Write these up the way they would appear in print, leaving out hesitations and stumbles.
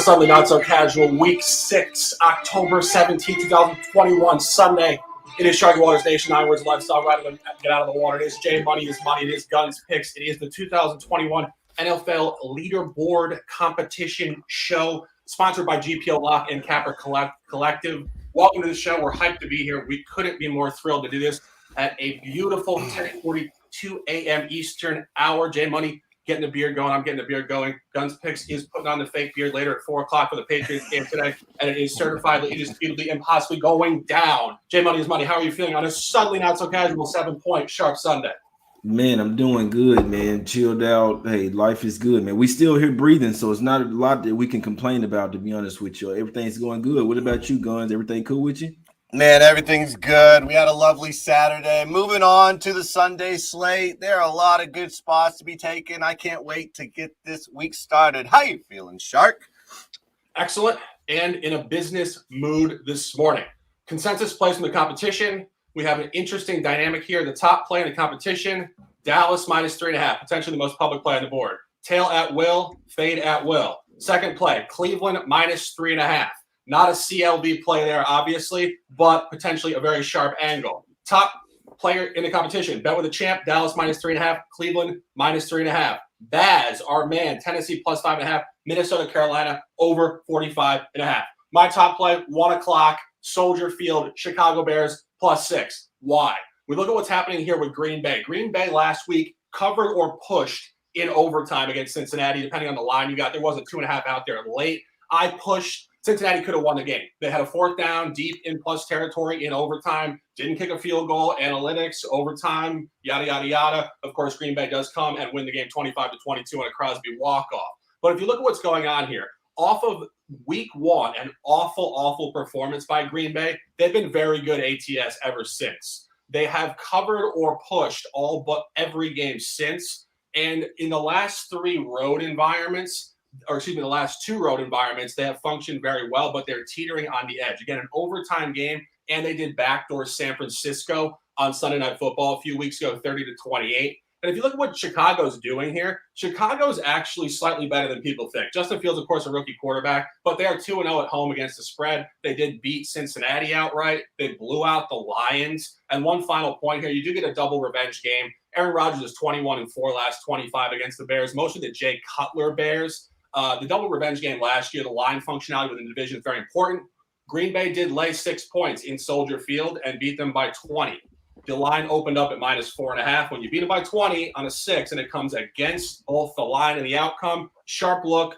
Suddenly Not So Casual, Week 6, October 17, 2021, Sunday. It is Sharky Waters Nation, 9 words of lifestyle, right? Get out of the water. It is Jay Money, it is Money, it is Guns Picks. It is the 2021 NFL Leaderboard Competition Show, sponsored by GPO Lock and Capper Collective. Welcome to the show. We're hyped to be here. We couldn't be more thrilled to do this at a beautiful 10:42 a.m. Eastern hour. Jay Money getting the beard going. I'm getting the beard going. Guns Picks is putting on the fake beard later at 4 o'clock for the Patriots game today, and it is certified indisputably impossibly going down. Jay Money is Money. How are you feeling on a suddenly not so casual 7-point sharp Sunday? Man, I'm doing good, man. Chilled out. Hey, life is good, man. We still here breathing, so it's not a lot that we can complain about, to be honest with you. Everything's going good. What about you, Guns? Everything cool with you? Man, everything's good. We had a lovely Saturday. Moving on to the Sunday slate. There are a lot of good spots to be taken. I can't wait to get this week started. How you feeling, Shark? Excellent. And in a business mood this morning. Consensus plays from the competition. We have an interesting dynamic here. The top play in the competition, Dallas minus 3.5, potentially the most public play on the board. Tail at will, fade at will. Second play, Cleveland minus 3.5. Not a CLV play there, obviously, but potentially a very sharp angle. Top player in the competition, bet with a champ, Dallas minus 3.5, Cleveland minus 3.5. Baz, our man, Tennessee plus 5.5, Minnesota, Carolina over 45.5. My top play, 1 o'clock, Soldier Field, Chicago Bears plus 6. Why? We look at what's happening here with Green Bay. Green Bay last week covered or pushed in overtime against Cincinnati, depending on the line you got. There was a 2.5 out there late. I pushed. Cincinnati could have won the game. They had a fourth down deep in plus territory in overtime, didn't kick a field goal, analytics, overtime, yada, yada, yada. Of course, Green Bay does come and win the game 25-22 on a Crosby walk-off. But if you look at what's going on here, off of week 1, an awful performance by Green Bay, they've been very good ATS ever since. They have covered or pushed all but every game since. And in the last 3 road environments, the last 2 road environments, they have functioned very well, but they're teetering on the edge. Again, an overtime game, and they did backdoor San Francisco on Sunday Night Football a few weeks ago, 30-28. And if you look at what Chicago's doing here, Chicago's actually slightly better than people think. Justin Fields, of course, a rookie quarterback, but they are 2-0 at home against the spread. They did beat Cincinnati outright. They blew out the Lions. And one final point here, you do get a double revenge game. Aaron Rodgers is 21-4 last 25 against the Bears, mostly the Jay Cutler Bears. The double revenge game last year, the line functionality within the division is very important. Green Bay did lay 6 points in Soldier Field and beat them by 20. The line opened up at minus 4.5. When you beat them by 20 on a 6 and it comes against both the line and the outcome, sharp look,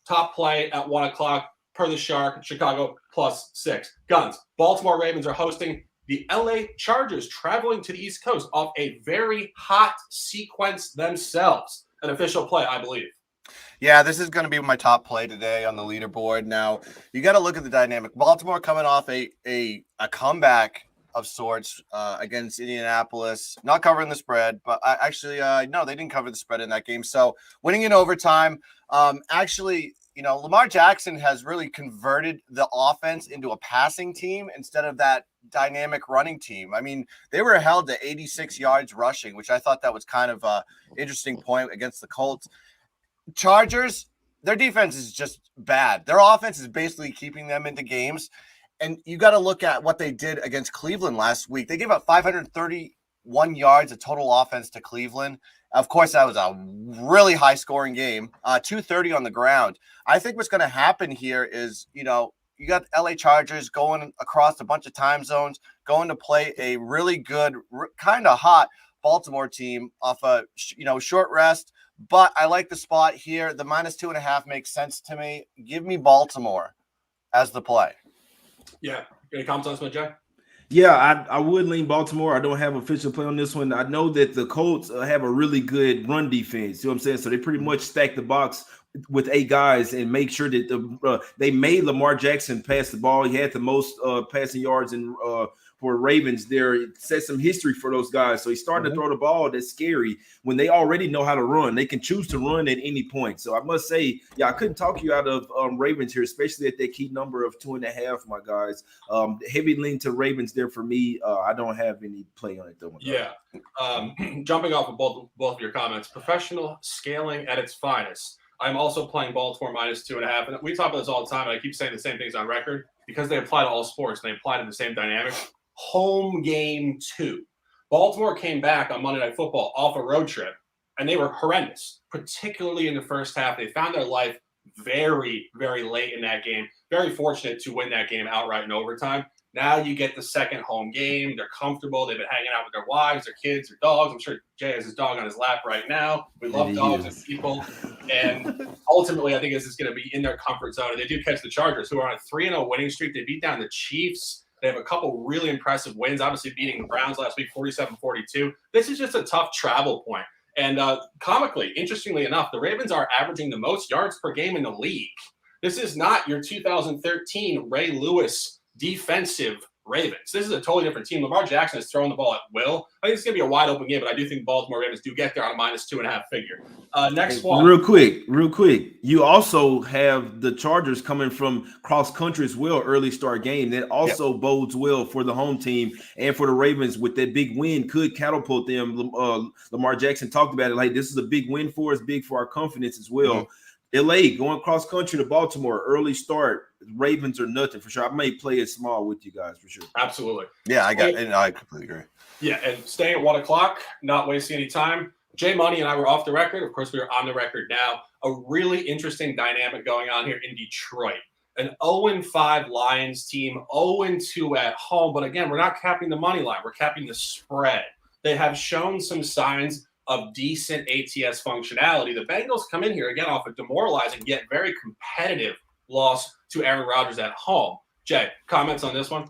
top play at 1 o'clock per the Shark, Chicago plus 6. Guns. Baltimore Ravens are hosting the LA Chargers, traveling to the East Coast off a very hot sequence themselves. An official play, I believe. Yeah, this is going to be my top play today on the leaderboard. Now, you got to look at the dynamic. Baltimore coming off a comeback of sorts against Indianapolis, not covering the spread, but no, they didn't cover the spread in that game. So winning in overtime, Lamar Jackson has really converted the offense into a passing team instead of that dynamic running team. I mean, they were held to 86 yards rushing, which I thought that was kind of an interesting point against the Colts. Chargers, their defense is just bad. Their offense is basically keeping them into games. And you got to look at what they did against Cleveland last week. They gave up 531 yards of total offense to Cleveland. Of course, that was a really high-scoring game, 230 on the ground. I think what's going to happen here is, you got LA Chargers going across a bunch of time zones, going to play a really good, kind of hot Baltimore team off a short rest. But I like the spot here. The minus 2.5 makes sense to me. Give me Baltimore as the play. Yeah. Any comments on this one, Jay? Yeah, I would lean Baltimore. I don't have official play on this one. I know that the Colts have a really good run defense. You know what I'm saying? So they pretty much stack the box with 8 guys and make sure that they made Lamar Jackson pass the ball. He had the most passing yards for Ravens there. It set some history for those guys. So he's starting to throw the ball. That's scary when they already know how to run. They can choose to run at any point. So I must say, I couldn't talk you out of Ravens here, especially at that key number of 2.5, my guys. Heavy lean to Ravens there for me. I don't have any play on it though. Yeah. Jumping off of both of your comments, professional scaling at its finest. I'm also playing Baltimore -2.5. And we talk about this all the time, and I keep saying the same things on record because they apply to all sports and they apply to the same dynamic. Home game 2. Baltimore came back on Monday Night Football off a road trip, and they were horrendous, particularly in the first half. They found their life very, very late in that game. Very fortunate to win that game outright in overtime. Now you get the second home game. They're comfortable. They've been hanging out with their wives, their kids, their dogs. I'm sure Jay has his dog on his lap right now. We love dogs and people. And ultimately, I think this is going to be in their comfort zone. And they do catch the Chargers, who are on a 3-0 winning streak. They beat down the Chiefs. They have a couple really impressive wins, obviously beating the Browns last week, 47-42. This is just a tough travel point. And comically, interestingly enough, the Ravens are averaging the most yards per game in the league. This is not your 2013 Ray Lewis defensive Ravens. This is a totally different team. Lamar Jackson is throwing the ball at will. I think it's going to be a wide open game, but I do think Baltimore Ravens do get there on a -2.5 figure. Next one. Real quick. You also have the Chargers coming from cross country as well, early start game. That also bodes well for the home team and for the Ravens with that big win could catapult them. Lamar Jackson talked about it like this is a big win for us, big for our confidence as well. Mm-hmm. LA going cross country to Baltimore, early start. Ravens are nothing for sure. I may play it small with you guys for sure. Absolutely. Yeah, I completely agree. Yeah, and staying at 1 o'clock, not wasting any time. Jay Money and I were off the record. Of course, we are on the record now. A really interesting dynamic going on here in Detroit. An 0-5 Lions team, 0-2 at home. But again, we're not capping the money line. We're capping the spread. They have shown some signs of decent ATS functionality. The Bengals come in here again off a demoralizing yet very competitive loss to Aaron Rodgers at home. Jay, comments on this one?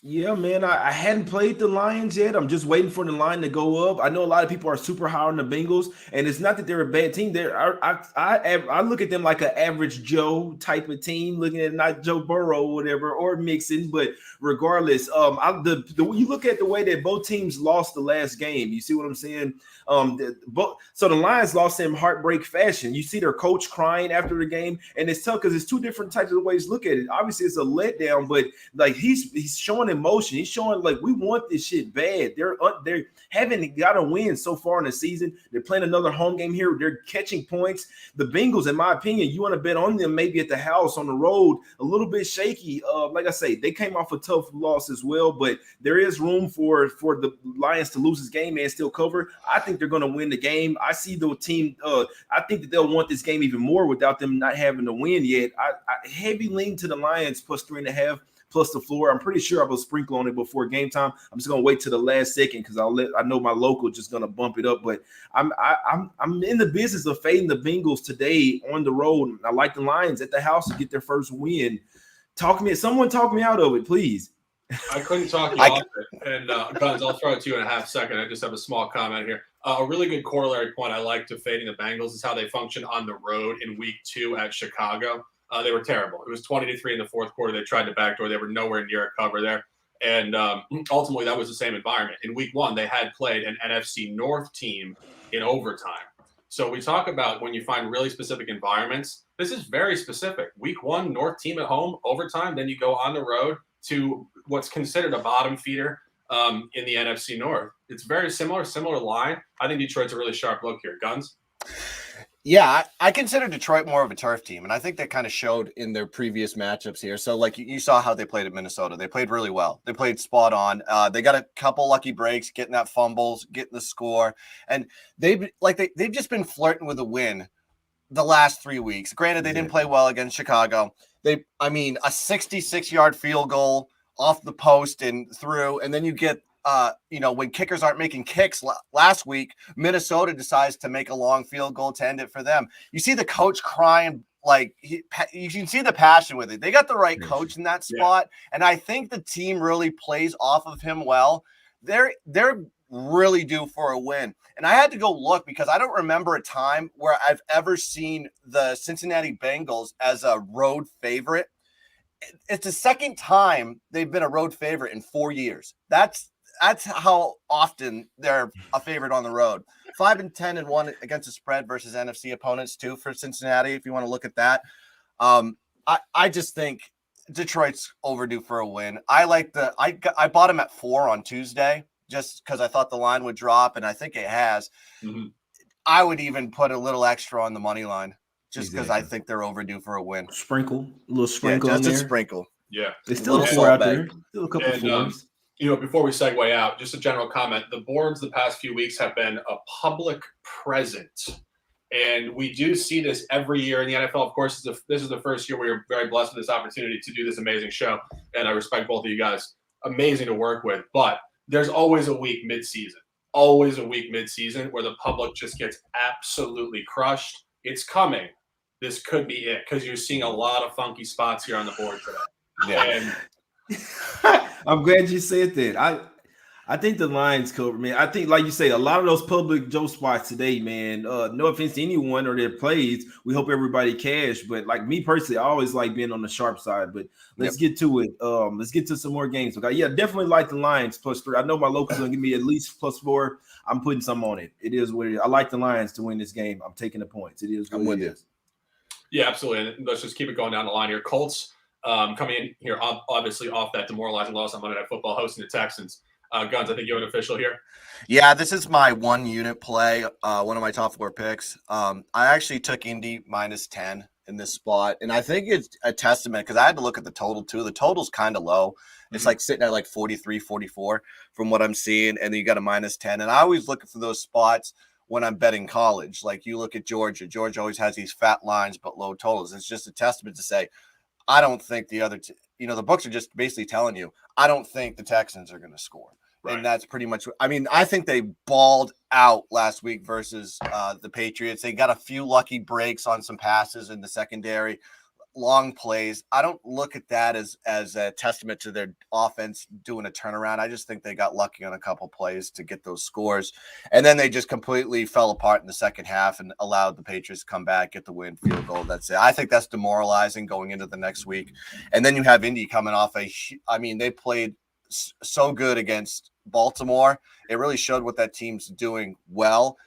Yeah, man, I hadn't played the Lions yet. I'm just waiting for the line to go up. I know a lot of people are super high on the Bengals, and it's not that they're a bad team. I look at them like an average Joe type of team, looking at not Joe Burrow or whatever, or Mixon. But regardless, you look at the way that both teams lost the last game. You see what I'm saying? So the Lions lost in heartbreak fashion. You see their coach crying after the game, and it's tough because it's two different types of ways to look at it. Obviously, it's a letdown, but like he's showing emotion. He's showing like we want this shit bad. They haven't got a win so far in the season. They're playing another home game here. They're catching points. The Bengals, in my opinion, you want to bet on them maybe at the house on the road, a little bit shaky. Like I say, they came off a tough loss as well, but there is room for the Lions to lose this game and still cover. I think they're going to win the game. I see the team. I think that they'll want this game even more without them not having to win yet. I heavy lean to the Lions plus 3.5. Plus the floor. I'm pretty sure I will sprinkle on it before game time. I'm just gonna wait till the last second because I know my local just gonna bump it up. But I'm in the business of fading the Bengals today on the road. I like the Lions at the house to get their first win. Someone talk me out of it, please. I couldn't talk you off it. And Guns, I'll throw it to you in a half second. I just have a small comment here. A really good corollary point I like to fading the Bengals is how they function on the road in week 2 at Chicago. They were terrible. It was 20-3 in the fourth quarter. They tried to backdoor. They were nowhere near a cover there. And ultimately, that was the same environment. In week 1, they had played an NFC North team in overtime. So we talk about when you find really specific environments. This is very specific. Week 1, North team at home, overtime. Then you go on the road to what's considered a bottom feeder in the NFC North. It's very similar line. I think Detroit's a really sharp look here. Guns? Yeah, I consider Detroit more of a turf team, and I think that kind of showed in their previous matchups here. So, like, you saw how they played at Minnesota. They played really well. They played spot on. They got a couple lucky breaks, getting that fumbles, getting the score, and they've just been flirting with a win the last 3 weeks. Granted, they didn't play well against Chicago. A 66-yard field goal off the post and through, and then you get when kickers aren't making kicks last week, Minnesota decides to make a long field goal to end it for them. You see the coach crying, you can see the passion with it. They got the right coach in that spot, and I think the team really plays off of him well. They're really due for a win. And I had to go look because I don't remember a time where I've ever seen the Cincinnati Bengals as a road favorite. It's the second time they've been a road favorite in 4 years. That's how often they're a favorite on the road. 5-10-1 against the spread versus NFC opponents too for Cincinnati. If you want to look at that, I just think Detroit's overdue for a win. I bought him at 4 on Tuesday just because I thought the line would drop, and I think it has. Mm-hmm. I would even put a little extra on the money line just because I think they're overdue for a win. A little sprinkle just on a there. sprinkle. Yeah. There's still a little 4 out salt there. bag. Still a couple fours. Before we segue out, just a general comment. The boards the past few weeks have been a public present. And we do see this every year in the NFL. Of course, this is the first year we are very blessed with this opportunity to do this amazing show. And I respect both of you guys. Amazing to work with. But there's always a week mid-season. Always a week mid-season where the public just gets absolutely crushed. It's coming. This could be it because you're seeing a lot of funky spots here on the board today. Yeah. And I'm glad you said that. I think the Lions cover, man. I think, like you say, a lot of those public Joe spots today, man. No offense to anyone or their plays. We hope everybody cash. But like me personally, I always like being on the sharp side. But let's get to it. Let's get to some more games. Okay, yeah, definitely like the Lions +3. I know my locals gonna give me at least +4. I'm putting some on it. It is what it is. I like the Lions to win this game. I'm taking the points. It is what it is. Yeah, absolutely. And let's just keep it going down the line here. Colts coming in here, obviously off that demoralizing loss on Monday Night Football, hosting the Texans. Guns, I think you're an official here. Yeah, this is my 1 unit play, one of my top 4 picks. I actually took Indy -10 in this spot, and I think it's a testament because I had to look at the total too. The total's kind of low. It's like sitting at like 43, 44 from what I'm seeing, and then you got a -10. And I always look for those spots when I'm betting college. Like you look at Georgia. Georgia always has these fat lines but low totals. It's just a testament to say, I don't think the other the books are just basically telling you, I don't think the Texans are going to score. Right. And that's pretty much – I mean, I think they balled out last week versus the Patriots. They got a few lucky breaks on some passes in the secondary, long plays. I don't look at that as a testament to their offense doing a turnaround. I just think they got lucky on a couple plays to get those scores. And then they just completely fell apart in the second half and allowed the Patriots to come back, get the win, field goal. That's it. I think that's demoralizing going into the next week. And then you have Indy coming off they played so good against Baltimore. It really showed what that team's doing well.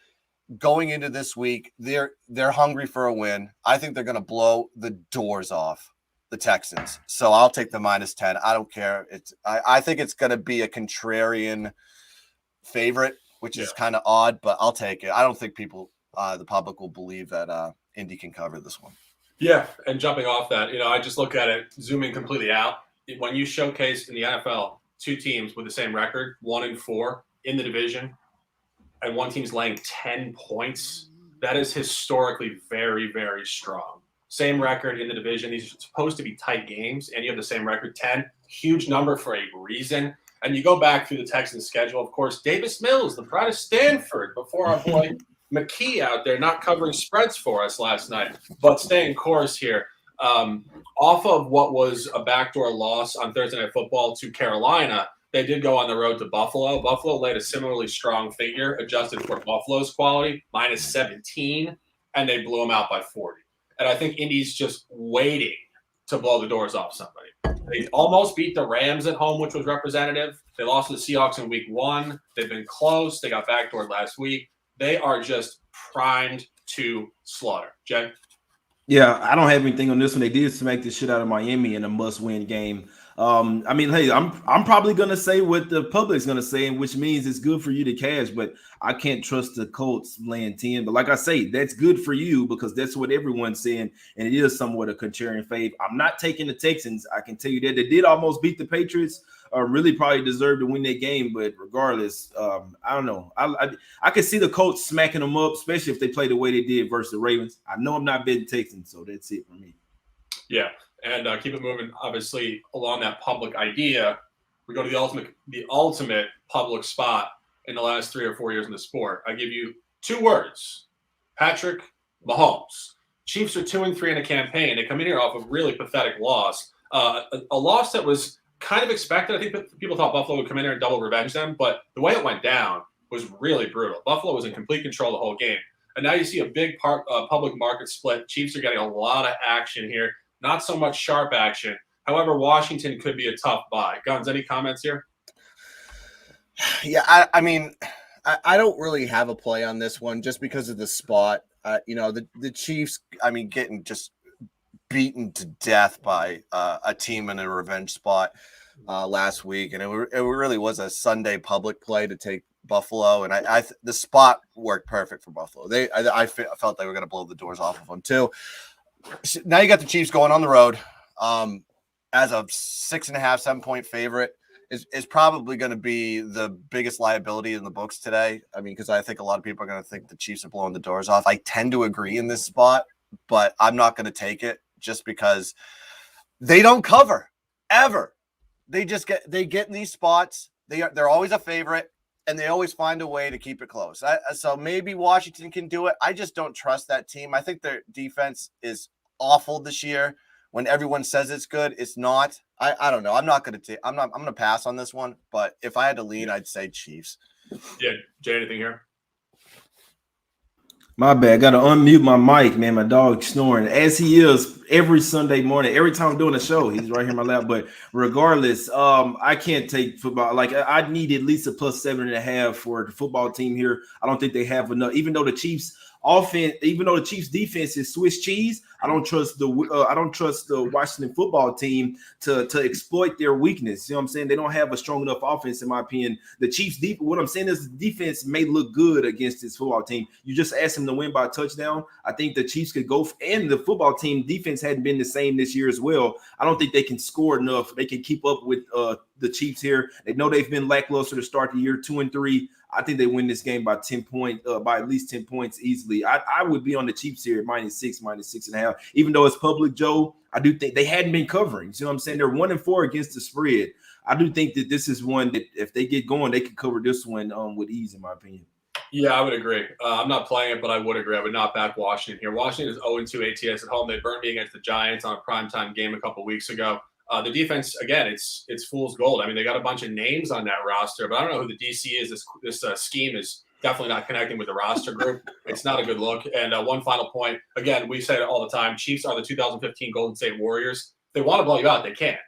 Going into this week, they're hungry for a win. I think they're going to blow the doors off the Texans. So I'll take the -10. I don't care. I think it's going to be a contrarian favorite, which is kind of odd, but I'll take it. I don't think the public will believe that Indy can cover this one. Yeah, and jumping off that, I just look at it, zooming completely out. When you showcase in the NFL 2 teams with the same record, 1-4 in the division, and one team's laying 10 points, that is historically very, very strong. Same record in the division. These are supposed to be tight games, and you have the same record, 10. Huge number for a reason. And you go back through the Texans' schedule. Of course, Davis Mills, the pride of Stanford, before our boy McKee out there not covering spreads for us last night. But staying course here. Off of what was a backdoor loss on Thursday Night Football to Carolina, they did go on the road to Buffalo. Buffalo laid a similarly strong figure, adjusted for Buffalo's quality, -17, and they blew them out by 40. And I think Indy's just waiting to blow the doors off somebody. They almost beat the Rams at home, which was representative. They lost to the Seahawks in week 1. They've been close. They got backdoored last week. They are just primed to slaughter. Jay? Yeah, I don't have anything on this one. They did smack the shit out of Miami in a must-win game. I mean, hey, I'm probably gonna say what the public's gonna say, which means it's good for you to cash, but I can't trust the Colts laying 10. But like I say, that's good for you because that's what everyone's saying, and it is somewhat a contrarian fave. I'm not taking the Texans. I can tell you that they did almost beat the Patriots. Really probably deserved to win that game, but regardless, I don't know. I can see the Colts smacking them up, especially if they play the way they did versus the Ravens. I know I'm not betting Texans, so that's it for me. Yeah, and keep it moving. Obviously, along that public idea, we go to the ultimate public spot in the last 3 or 4 years in the sport. I give you 2 words: Patrick Mahomes. Chiefs are 2-3 in a campaign. They come in here off a really pathetic loss, a loss that was kind of expected. I think that people thought Buffalo would come in here and double revenge them, but the way it went down was really brutal. Buffalo was in complete control the whole game. And now you see a big public market split. Chiefs are getting a lot of action here, not so much sharp action. However, Washington could be a tough buy. Guns, any comments here? Yeah, I mean, I don't really have a play on this one just because of the spot. The Chiefs, I mean, getting just beaten to death by a team in a revenge spot last week, and it really was a Sunday public play to take Buffalo, and the spot worked perfect for Buffalo. I felt they were going to blow the doors off of them too. So now you got the Chiefs going on the road as a 6.5, 7-point favorite. Is probably going to be the biggest liability in the books today. I mean, because I think a lot of people are going to think the Chiefs are blowing the doors off. I tend to agree in this spot, but I'm not going to take it just because they don't cover ever. They get in these spots. They're always a favorite, and they always find a way to keep it close. So maybe Washington can do it. I just don't trust that team. I think their defense is awful this year. When everyone says it's good, it's not. I don't know. I'm going to pass on this one. But if I had to lean, I'd say Chiefs. Yeah, Jay, anything here? My bad. Got to unmute my mic, man. My dog's snoring as he is every Sunday morning. Every time I'm doing a show, he's right here in my lap. But regardless, I can't take football. Like I need at least a plus 7.5 for the football team here. I don't think they have enough. Even though the Chiefs defense is Swiss cheese, I don't trust the Washington football team to exploit their weakness. You know what I'm saying? They don't have a strong enough offense, in my opinion. The Chiefs what I'm saying is the defense may look good against this football team. You just asked them to win by a touchdown. I think the Chiefs could go, and the football team defense hadn't been the same this year as well. I don't think they can score enough. They can keep up with the Chiefs here. They know they've been lackluster to start the year, 2-3. I think they win this game by 10 points, by at least 10 points easily. I would be on the Chiefs here, -6, -6.5. Even though it's public, Joe, I do think they hadn't been covering. You know what I'm saying? They're 1-4 against the spread. I do think that this is one that if they get going, they could cover this one with ease, in my opinion. Yeah, I would agree. I'm not playing it, but I would agree. I would not back Washington here. Washington is 0-2 ATS at home. They burned me against the Giants on a primetime game a couple weeks ago. The defense, again, it's fool's gold. I mean, they got a bunch of names on that roster, but I don't know who the DC is. This scheme is definitely not connecting with the roster group. It's not a good look. And one final point. Again, we say it all the time. Chiefs are the 2015 Golden State Warriors. If they want to blow you out, they can.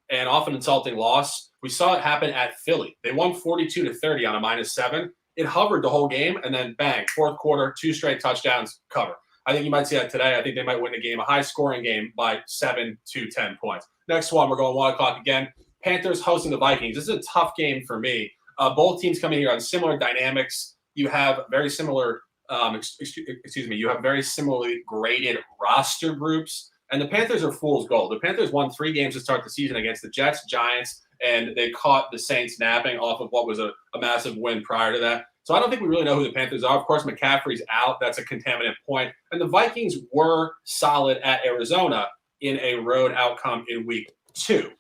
And off an insulting loss, we saw it happen at Philly. They won 42-30 on a -7. It hovered the whole game, and then bang, fourth quarter, 2 straight touchdowns, cover. I think you might see that today. I think they might win the game, a high-scoring game by 7 to 10 points. Next one, we're going 1 o'clock again. Panthers hosting the Vikings. This is a tough game for me. Both teams coming here on similar dynamics. You have very similar, you have very similarly graded roster groups. And the Panthers are fool's gold. The Panthers won 3 games to start the season against the Jets, Giants, and they caught the Saints napping off of what was a massive win prior to that. So I don't think we really know who the Panthers are. Of course, McCaffrey's out. That's a contaminant point. And the Vikings were solid at Arizona in a road outcome in week 2.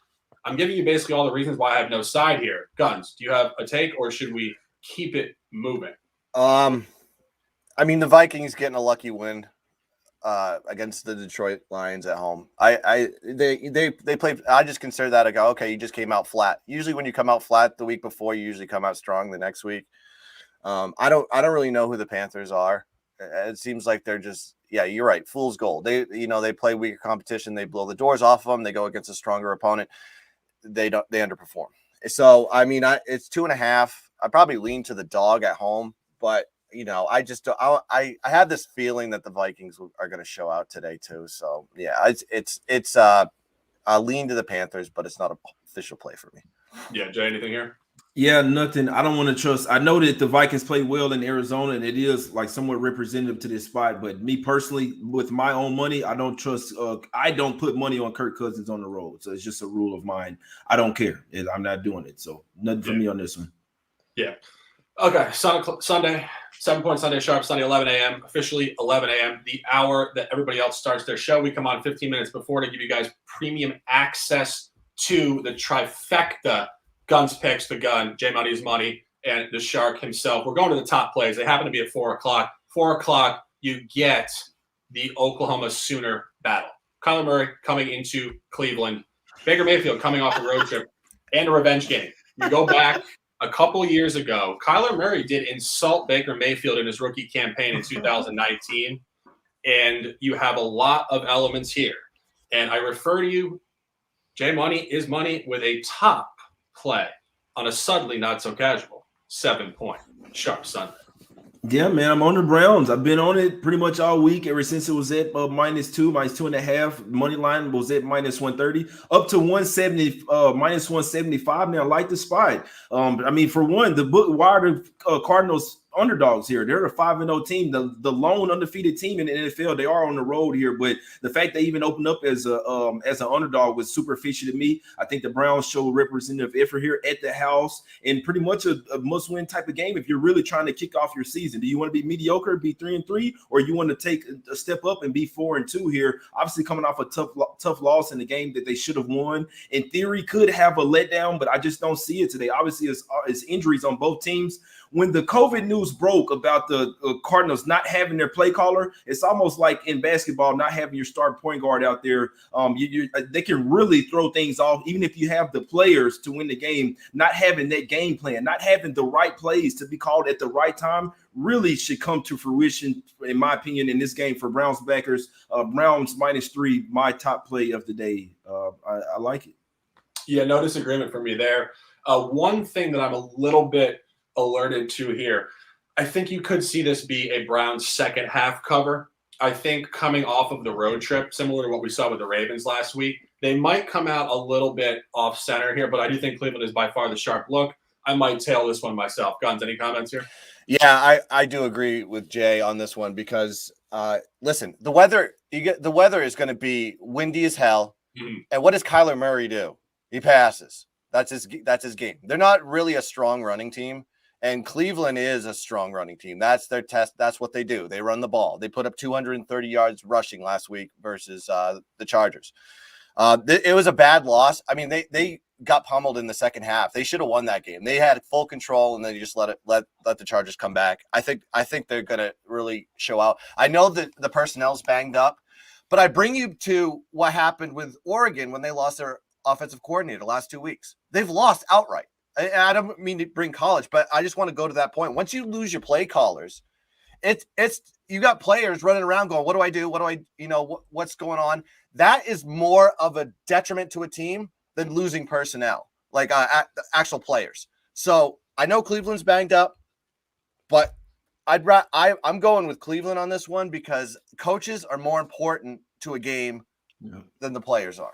I'm giving you basically all the reasons why I have no side here. Guns, do you have a take, or should we keep it moving? I mean, the Vikings getting a lucky win against the Detroit Lions at home. They played. I just consider that okay, you just came out flat. Usually when you come out flat the week before, you usually come out strong the next week. I don't really know who the Panthers are. It seems like they're just, yeah, you're right. Fool's gold. They play weaker competition. They blow the doors off of them. They go against a stronger opponent. They underperform. So, I mean, it's 2.5. I probably lean to the dog at home, but I have this feeling that the Vikings are going to show out today too. So yeah, it's I lean to the Panthers, but it's not an official play for me. Yeah. Jay, anything here? Yeah, nothing. I don't want to trust. I know that the Vikings play well in Arizona, and it is like somewhat representative to this spot. But me personally, with my own money, I don't trust. I don't put money on Kirk Cousins on the road. So it's just a rule of mine. I don't care. I'm not doing it. So nothing for me on this one. Yeah. Okay. Sunday, 7-point Sunday sharp, Sunday, 11 a.m., officially 11 a.m., the hour that everybody else starts their show. We come on 15 minutes before to give you guys premium access to the trifecta. Guns picks, the gun, J Money's money, and the shark himself. We're going to the top plays. They happen to be at 4 o'clock. 4 o'clock, you get the Oklahoma Sooner battle. Kyler Murray coming into Cleveland. Baker Mayfield coming off a road trip and a revenge game. You go back a couple years ago, Kyler Murray did insult Baker Mayfield in his rookie campaign in 2019, and you have a lot of elements here. And I refer to you, J Money is money with a top play on a suddenly not so casual 7-point sharp Sunday. Yeah, man, I'm on the Browns. I've been on it pretty much all week ever since it was at -2, -2.5. Money line was at -130, up to 170, -175. Now, I like the spot. I mean, for one, why are the Cardinals underdogs here? They're a 5-0 team, the lone undefeated team in the NFL. They are on the road here, but the fact they even opened up as an underdog was super fishy to me. I think the Browns show representative effort here at the house, and pretty much a must-win type of game if you're really trying to kick off your season. Do you want to be mediocre, be 3-3, or you want to take a step up and be 4-2 here? Obviously, coming off a tough loss in the game that they should have won. In theory, could have a letdown, but I just don't see it today. Obviously, it's injuries on both teams. When the COVID news broke about the Cardinals not having their play caller, it's almost like in basketball not having your star point guard out there. They can really throw things off, even if you have the players to win the game. Not having that game plan, not having the right plays to be called at the right time, really should come to fruition, in my opinion, in this game for Browns backers. Browns -3, my top play of the day. I like it. Yeah, no disagreement from me there. One thing that I'm a little bit alerted to here, I think you could see this be a Browns second half cover. I think coming off of the road trip, similar to what we saw with the Ravens last week, they might come out a little bit off center here, but I do think Cleveland is by far the sharp look. I might tail this one myself. Guns, any comments here? Yeah, I do agree with Jay on this one because listen, the weather is going to be windy as hell. Mm-hmm. And what does Kyler Murray do? He passes. That's his game. They're not really a strong running team. And Cleveland is a strong running team. That's their test. That's what they do. They run the ball. They put up 230 yards rushing last week versus the Chargers. It was a bad loss. I mean, they got pummeled in the second half. They should have won that game. They had full control, and then you just let the Chargers come back. I think they're going to really show out. I know that the personnel's banged up, but I bring you to what happened with Oregon when they lost their offensive coordinator the last 2 weeks. They've lost outright. I don't mean to bring college, but I just want to go to that point. Once you lose your play callers, it's you got players running around going, what do I do? What do I, what's going on? That is more of a detriment to a team than losing personnel, like actual players. So I know Cleveland's banged up, but I'm going with Cleveland on this one because coaches are more important to a game than the players are.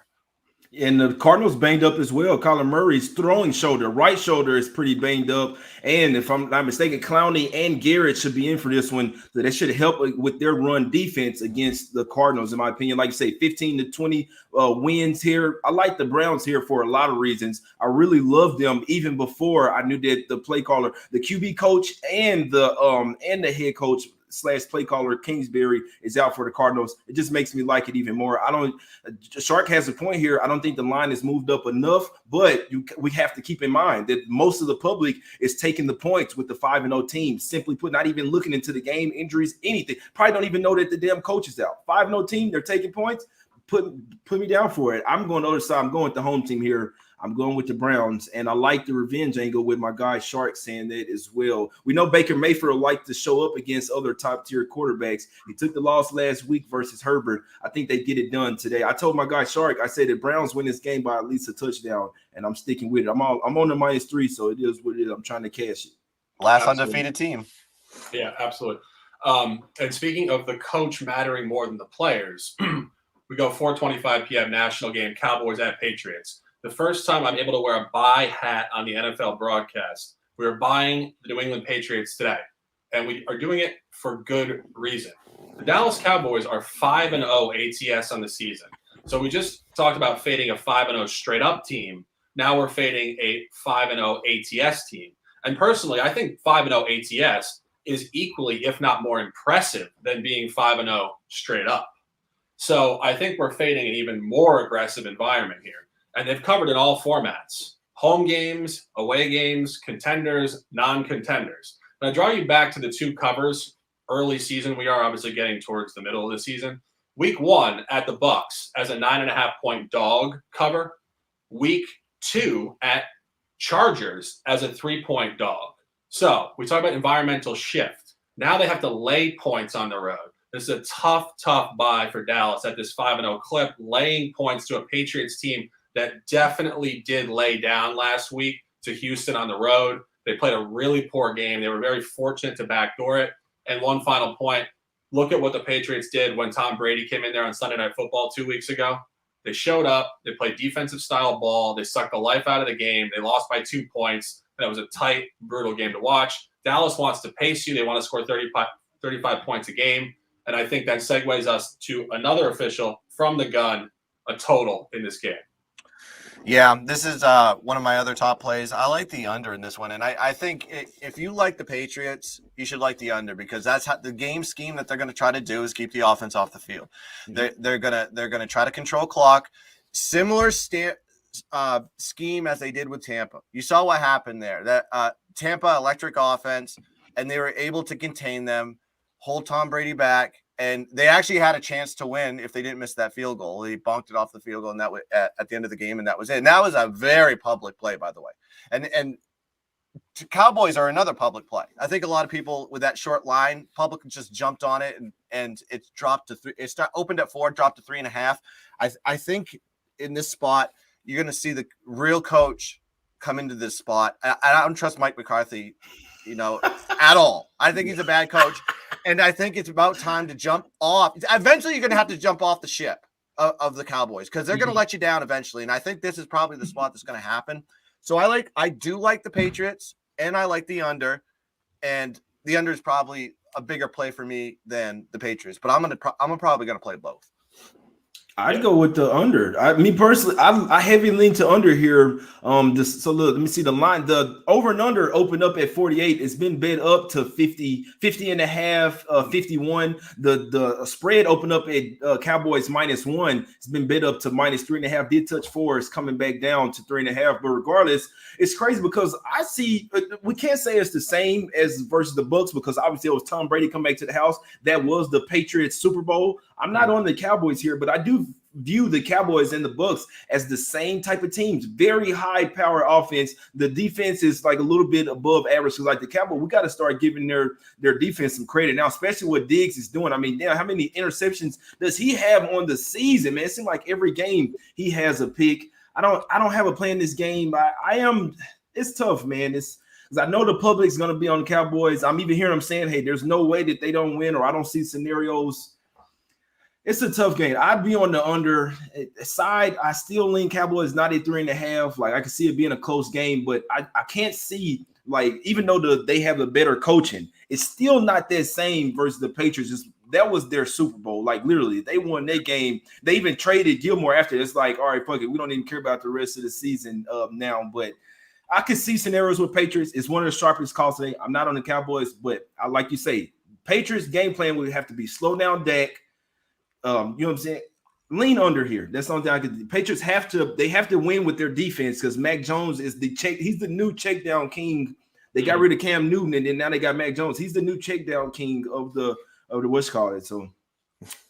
And the Cardinals banged up as well. Kyler Murray's throwing shoulder, right shoulder is pretty banged up. And if I'm not mistaken, Clowney and Garrett should be in for this one. So that should help with their run defense against the Cardinals, in my opinion. Like you say, 15-20 wins here. I like the Browns here for a lot of reasons. I really love them even before I knew that the play caller, the QB coach, and the head coach / play caller Kingsbury is out for the Cardinals. It just makes me like it even more. Shark has a point here. I don't think the line is moved up enough, but we have to keep in mind that most of the public is taking the points with the 5-0 team. Simply put, not even looking into the game, injuries, anything. Probably don't even know that the damn coach is out. 5-0 team, they're taking points. Put me down for it. I'm going the other side. I'm going with the home team here. I'm going with the Browns, and I like the revenge angle with my guy Shark saying that as well. We know Baker Mayfield liked to show up against other top-tier quarterbacks. He took the loss last week versus Herbert. I think they get it done today. I told my guy Shark, I said the Browns win this game by at least a touchdown, and I'm sticking with it. I'm on the -3, so it is what it is. I'm trying to cash it. Last undefeated team. Yeah, absolutely. And speaking of the coach mattering more than the players, we go 4:25 p.m. national game, Cowboys at Patriots. The first time I'm able to wear a buy hat on the NFL broadcast. We are buying the New England Patriots today, and we are doing it for good reason. The Dallas Cowboys are 5-0 ATS on the season. So we just talked about fading a 5-0 straight-up team. Now we're fading a 5-0 ATS team. And personally, I think 5-0 ATS is equally, if not more impressive than being 5-0 straight up. So I think we're fading an even more aggressive environment here. And they've covered in all formats: home games, away games, contenders, non-contenders. And I draw you back to the two covers early season. We are obviously getting towards the middle of the season. Week 1 at the Bucks as a 9.5-point dog cover. Week 2 at Chargers as a 3-point dog. So we talk about environmental shift. Now they have to lay points on the road. This is a tough buy for Dallas at this 5-0 clip, laying points to a Patriots team that definitely did lay down last week to Houston on the road. They played a really poor game. They were very fortunate to backdoor it. And one final point, look at what the Patriots did when Tom Brady came in there on Sunday Night Football 2 weeks ago. They showed up. They played defensive style ball. They sucked the life out of the game. They lost by 2 points. And it was a tight, brutal game to watch. Dallas wants to pace you. They want to score 35 points a game. And I think that segues us to another official from the gun, a total in this game. Yeah, this is one of my other top plays. I like the under in this one, and I think if you like the Patriots, you should like the under because that's how the game scheme that they're going to try to do is keep the offense off the field. Mm-hmm. They're gonna try to control clock, similar scheme as they did with Tampa. You saw what happened there. That Tampa electric offense, and they were able to contain them, hold Tom Brady back. And they actually had a chance to win if they didn't miss that field goal. They bonked it off the field goal, and that was at the end of the game, and that was it. And that was a very public play, by the way. And Cowboys are another public play. I think a lot of people with that short line, public just jumped on it, and it's dropped to 3. It opened at 4, dropped to 3.5. I think in this spot you're going to see the real coach come into this spot. I don't trust Mike McCarthy, at all. I think he's a bad coach. And I think it's about time to jump off. Eventually, you're going to have to jump off the ship of the Cowboys because they're going to let you down eventually. And I think this is probably the spot that's going to happen. So I do like the Patriots, and I like the under. And the under is probably a bigger play for me than the Patriots. But I'm probably going to play both. I'd go with the under. Me personally, I heavily lean to under here. So look, let me see the line. The over and under opened up at 48. It's been bet up to 50 and a half, 51. The spread opened up at Cowboys -1. It's been bet up to -3.5. Did touch 4. It's coming back down to 3.5. But regardless, it's crazy because I see we can't say it's the same as versus the Bucs because obviously it was Tom Brady come back to the house. That was the Patriots Super Bowl. I'm not on the Cowboys here, but I do view the Cowboys and the Bucs as the same type of teams. Very high power offense. The defense is like a little bit above average. So like the Cowboys, we got to start giving their defense some credit now, especially what Diggs is doing. I mean, damn, how many interceptions does he have on the season, man? It seems like every game he has a pick. I don't have a play in this game. It's tough, man. Because I know the public's going to be on the Cowboys. I'm even hearing them saying, hey, there's no way that they don't win, or I don't see scenarios. It's a tough game. I'd be on the under side. I still lean Cowboys not at 3.5. Like I can see it being a close game, but I can't see even though they have a better coaching, it's still not that same versus the Patriots. That was their Super Bowl. Like literally, they won their game. They even traded Gilmore after. It's like, all right, fuck it. We don't even care about the rest of the season now. But I can see scenarios with Patriots. It's one of the sharpest calls today. I'm not on the Cowboys, but like you say, Patriots game plan would have to be slow down Dak. You know what I'm saying? Lean under here. That's the only thing I could do. Patriots have to win with their defense because Mac Jones is he's the new check down king. They got rid of Cam Newton and then now they got Mac Jones. He's the new check down king of the what's called it. So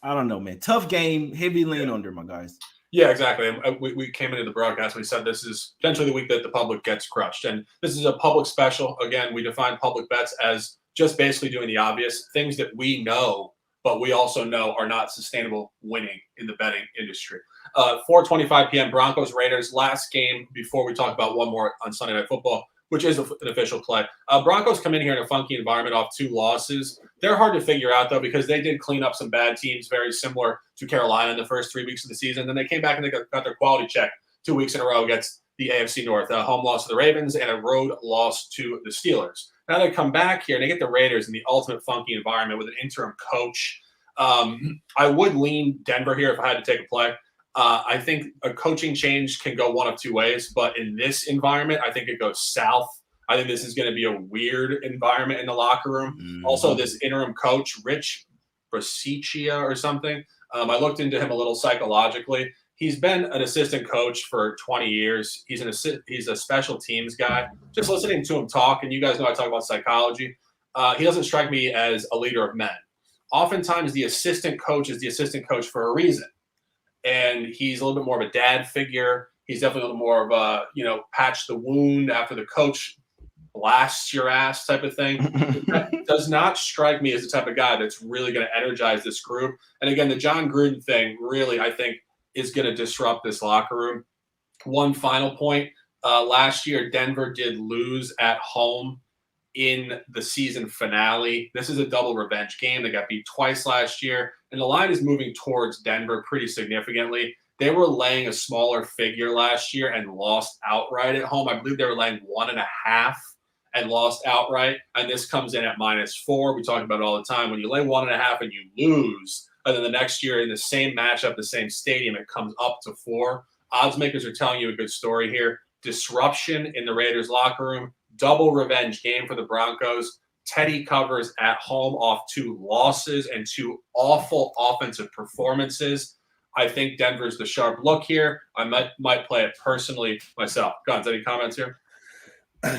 I don't know, man. Tough game, heavy lean under, my guys. Yeah, exactly. And we came into the broadcast and we said this is potentially the week that the public gets crushed. And this is a public special. Again, we define public bets as just basically doing the obvious things that we know, but we also know are not sustainable winning in the betting industry. 4:25 p.m. Broncos Raiders, last game before we talk about one more on Sunday Night Football, which is an official play. Broncos come in here in a funky environment off 2 losses. They're hard to figure out, though, because they did clean up some bad teams, very similar to Carolina in the first 3 weeks of the season. Then they came back and they got their quality check 2 weeks in a row against the AFC North, a home loss to the Ravens and a road loss to the Steelers. Now they come back here and they get the Raiders in the ultimate funky environment with an interim coach. I would lean Denver here if I had to take a play. I think a coaching change can go one of 2 ways, but in this environment, I think it goes south. I think this is going to be a weird environment in the locker room. Mm-hmm. Also, this interim coach, Rich Brasicia or something, I looked into him a little psychologically. He's been an assistant coach for 20 years. He's a special teams guy. Just listening to him talk, and you guys know I talk about psychology, he doesn't strike me as a leader of men. Oftentimes, the assistant coach is the assistant coach for a reason. And he's a little bit more of a dad figure. He's definitely a little more of a, patch the wound after the coach blasts your ass type of thing. That does not strike me as the type of guy that's really going to energize this group. And again, the John Gruden thing really, I think, is going to disrupt this locker room. One final point. Last year, Denver did lose at home in the season finale. This is a double revenge game. They got beat twice last year, and the line is moving towards Denver pretty significantly. They were laying a smaller figure last year and lost outright at home. I believe they were laying 1.5 and lost outright. And this comes in at -4. We talk about it all the time. When you lay 1.5 and you lose, and then the next year in the same matchup, the same stadium, it comes up to 4. Odds makers are telling you a good story here. Disruption in the Raiders locker room. Double revenge game for the Broncos. Teddy covers at home off 2 losses and 2 awful offensive performances. I think Denver's the sharp look here. I might play it personally myself. Guns, any comments here?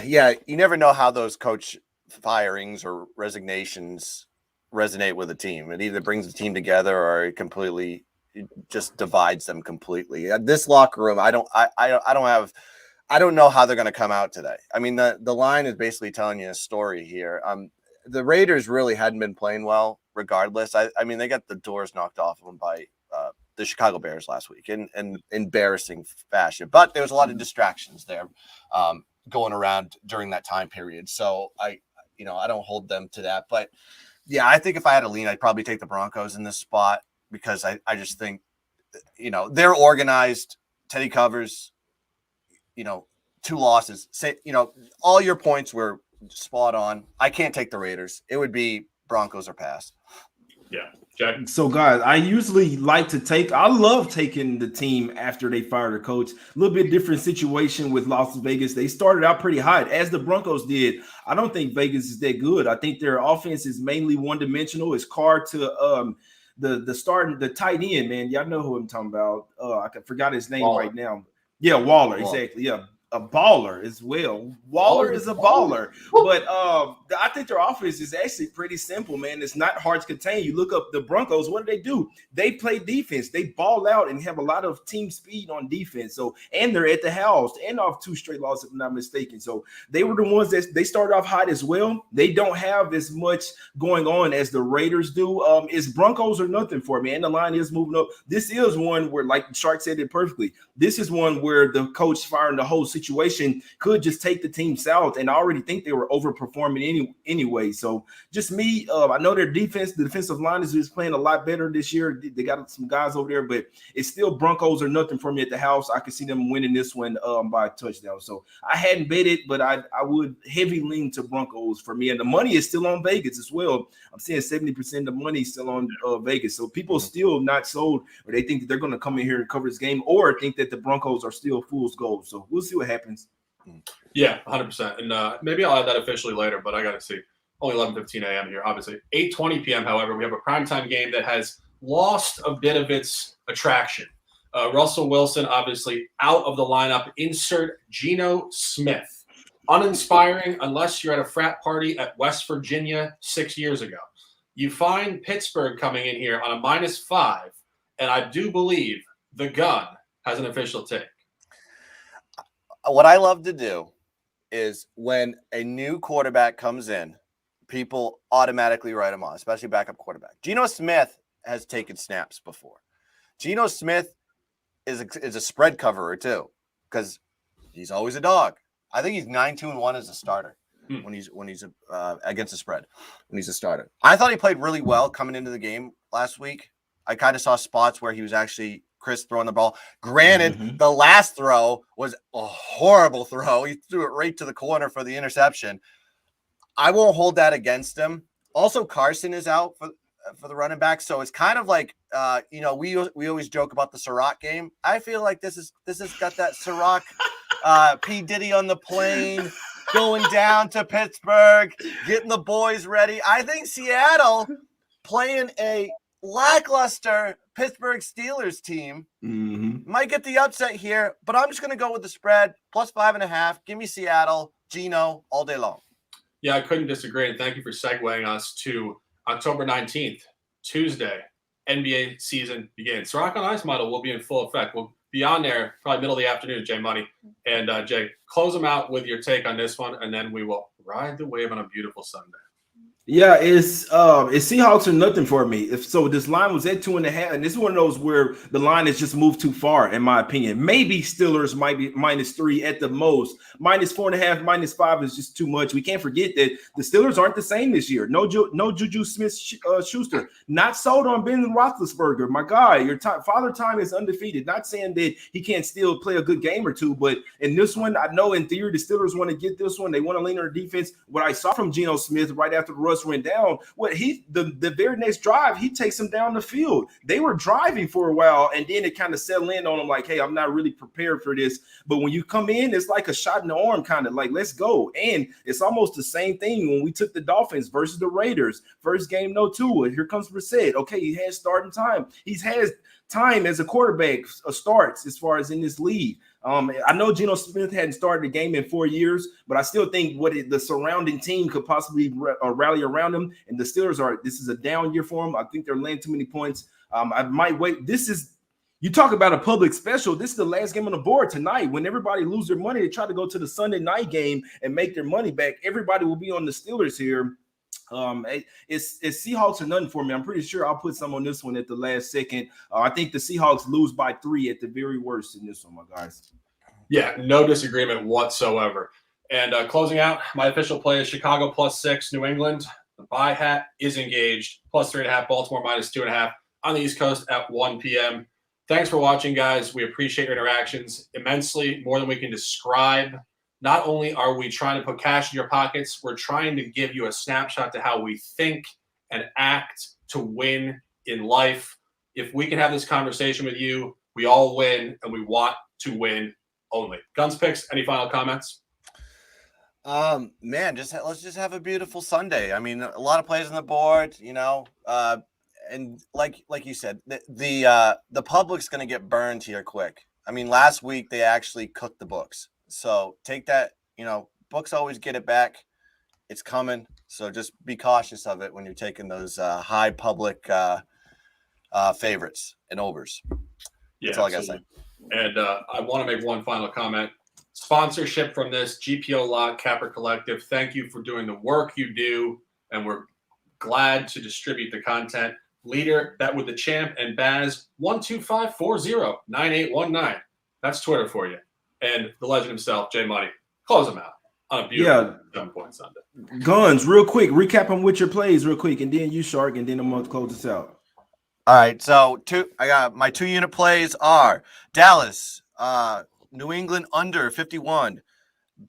Yeah, you never know how those coach firings or resignations resonate with a team. It either brings the team together or it just divides them completely. This locker room, I don't know how they're going to come out today. I mean, the line is basically telling you a story here. The Raiders really hadn't been playing well regardless. I mean, they got the doors knocked off them by the Chicago Bears last week in embarrassing fashion. But there was a lot of distractions there going around during that time period. So I don't hold them to that. But yeah, I think if I had to lean, I'd probably take the Broncos in this spot because I just think, they're organized. Teddy covers, 2 losses. All your points were spot on. I can't take the Raiders. It would be Broncos or pass. Yeah. Jack? So, guys, I love taking the team after they fire the coach. A little bit different situation with Las Vegas. They started out pretty hot, as the Broncos did. I don't think Vegas is that good. I think their offense is mainly one-dimensional. It's hard to the tight end, man. Y'all know who I'm talking about. I forgot his name right now. Yeah, Waller, exactly. Yeah. A baller as well. Waller is a baller. But I think their offense is actually pretty simple, man. It's not hard to contain. You look up the Broncos, what do? They play defense. They ball out and have a lot of team speed on defense. So, and they're at the house and off 2 straight losses, if I'm not mistaken. So they were the ones that they started off hot as well. They don't have as much going on as the Raiders do. It's Broncos or nothing for me. And the line is moving up. This is one where, like Shark said it perfectly, this is one where the coach firing the whole situation could just take the team south, and I already think they were overperforming anyway. So just me, I know their defense, the defensive line is just playing a lot better this year. They got some guys over there, but it's still Broncos or nothing for me at the house. I can see them winning this one by a touchdown. So I hadn't bet it, but I would heavy lean to Broncos for me, and the money is still on Vegas as well. I'm seeing 70% of the money still on Vegas. So people still not sold, or they think that they're going to come in here and cover this game, or think that the Broncos are still fool's gold. So we'll see what happens. Yeah, 100%. And maybe I'll add that officially later, but I got to see. Only 11:15 a.m. here, obviously. 8:20 p.m., however, we have a primetime game that has lost a bit of its attraction. Russell Wilson, obviously, out of the lineup. Insert Geno Smith. Uninspiring unless you're at a frat party at West Virginia 6 years ago. You find Pittsburgh coming in here on a -5, and I do believe the gun has an official take. What I love to do is when a new quarterback comes in, people automatically write him on, especially backup quarterback. Geno Smith has taken snaps before. Geno Smith is a spread coverer too, because he's always a dog. I think he's 9-2-1 as a starter when he's against the spread when he's a starter. I thought he played really well coming into the game last week. I kind of saw spots where he was actually crisp throwing the ball. Granted, the last throw was a horrible throw. He threw it right to the corner for the interception. I won't hold that against him. Also, Carson is out for the running back, so it's kind of like we always joke about the Ciroc game. I feel like this has got that Ciroc P. Diddy on the plane going down to Pittsburgh, getting the boys ready. I think Seattle playing a lackluster Pittsburgh Steelers team might get the upset here, but I'm just going to go with the spread +5.5. Give me Seattle, Geno all day long. Yeah, I couldn't disagree. And thank you for segueing us to October 19th, Tuesday, NBA season begins. Ciroc on Ice model will be in full effect. We'll be on there probably middle of the afternoon, Jay Money. And Jay, close them out with your take on this one, and then we will ride the wave on a beautiful Sunday. Yeah, it's Seahawks are nothing for me. If so, this line was at 2.5, and this is one of those where the line has just moved too far, in my opinion. Maybe Steelers might be -3 at the most. -4.5, -5 is just too much. We can't forget that the Steelers aren't the same this year. No Juju Smith-Schuster. Not sold on Ben Roethlisberger. My guy, your father time is undefeated. Not saying that he can't still play a good game or two, but in this one, I know in theory the Steelers want to get this one. They want to lean on their defense. What I saw from Geno Smith right after the rush went down, the very next drive, he takes him down the field. They were driving for a while, and then it kind of settled in on him like, hey, I'm not really prepared for this. But when you come in, it's like a shot in the arm, kind of like, let's go. And it's almost the same thing when we took the Dolphins versus the Raiders. First game, no Tua. Here comes Brissett. Okay, he has starting time. He's has time as a quarterback starts as far as in this league. I know Geno Smith hadn't started a game in 4 years, but I still think the surrounding team could possibly rally around him. And the Steelers this is a down year for them. I think they're laying too many points. I might wait. You talk about a public special. This is the last game on the board tonight. When everybody lose their money, they try to go to the Sunday night game and make their money back. Everybody will be on the Steelers here. It's Seahawks or nothing for me. I'm pretty sure I'll put some on this one at the last second. I think the Seahawks lose by 3 at the very worst in this one, my guys. Yeah, no disagreement whatsoever. And closing out, my official play is Chicago +6, New England. The buy hat is engaged, +3.5, Baltimore -2.5 on the East Coast at 1 p.m. Thanks for watching, guys. We appreciate your interactions immensely, more than we can describe. Not only are we trying to put cash in your pockets, we're trying to give you a snapshot to how we think and act to win in life. If we can have this conversation with you, we all win, and we want to win only. Guns Picks, any final comments? Man, let's just have a beautiful Sunday. I mean, a lot of plays on the board, and like you said, the public's going to get burned here quick. I mean, last week they actually cooked the books. So take that, books always get it back. It's coming. So just be cautious of it when you're taking those high public favorites and overs. That's all I got to say. And I want to make one final comment. Sponsorship from this GPO Lot Capper Collective. Thank you for doing the work you do. And we're glad to distribute the content. Leader, that with the champ, and Baz 125409819. That's Twitter for you. And the legend himself, Jay Money. Close him out on a beautiful 7-point Sunday. Guns, real quick. Recap them with your plays real quick, and then you, Shark, and then I'm going to close this out. All right, so I got my 2-unit plays are Dallas, New England under 51,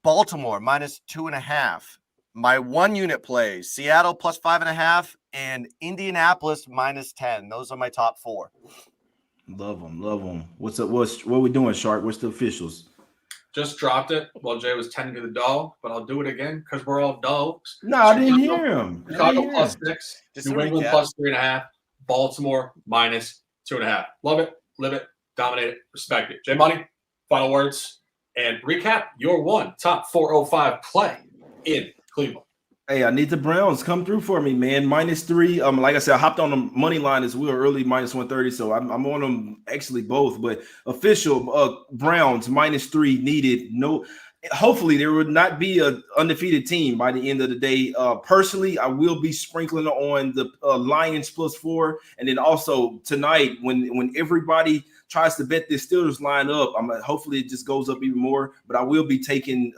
Baltimore -2.5. My 1-unit plays, Seattle +5.5, and Indianapolis -10. Those are my top 4. Love them. What's up? What are we doing, Shark? What's the officials? Just dropped it while Jay was tending to the dog, but I'll do it again because we're all dogs. No, I didn't hear him. Chicago +6, New England +3.5, Baltimore -2.5. Love it, live it, dominate it, respect it. Jay Money, final words, and recap your top 405 play in Cleveland. Hey, I need the Browns come through for me, man. -3. Like I said, I hopped on the money line as well early, -130. So I'm on them actually both, but official Browns -3 needed. No, hopefully there would not be an undefeated team by the end of the day. Personally, I will be sprinkling on the Lions +4, and then also tonight when everybody tries to bet this Steelers line up, hopefully it just goes up even more. But I will be taking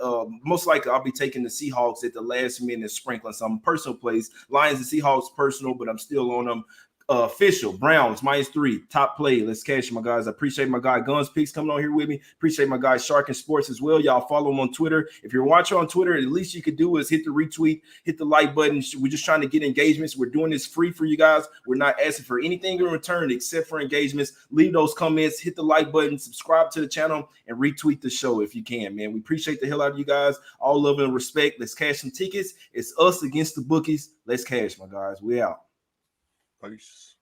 most likely I'll be taking the Seahawks at the last minute, sprinkling some personal plays. Lions and Seahawks personal, but I'm still on them. Official Browns -3 top play. Let's cash, my guys. I appreciate my guy Guns Picks coming on here with me. Appreciate my guy Shark and Sports as well. Y'all follow him on Twitter. If you're watching on Twitter, at least you could do is hit the retweet, hit the like button. We're just trying to get engagements. We're doing this free for you guys. We're not asking for anything in return except for engagements. Leave those comments, hit the like button, subscribe to the channel, and retweet the show if you can, man. We appreciate the hell out of you guys. All love and respect. Let's cash some tickets. It's us against the bookies. Let's cash, my guys. We out. Peace.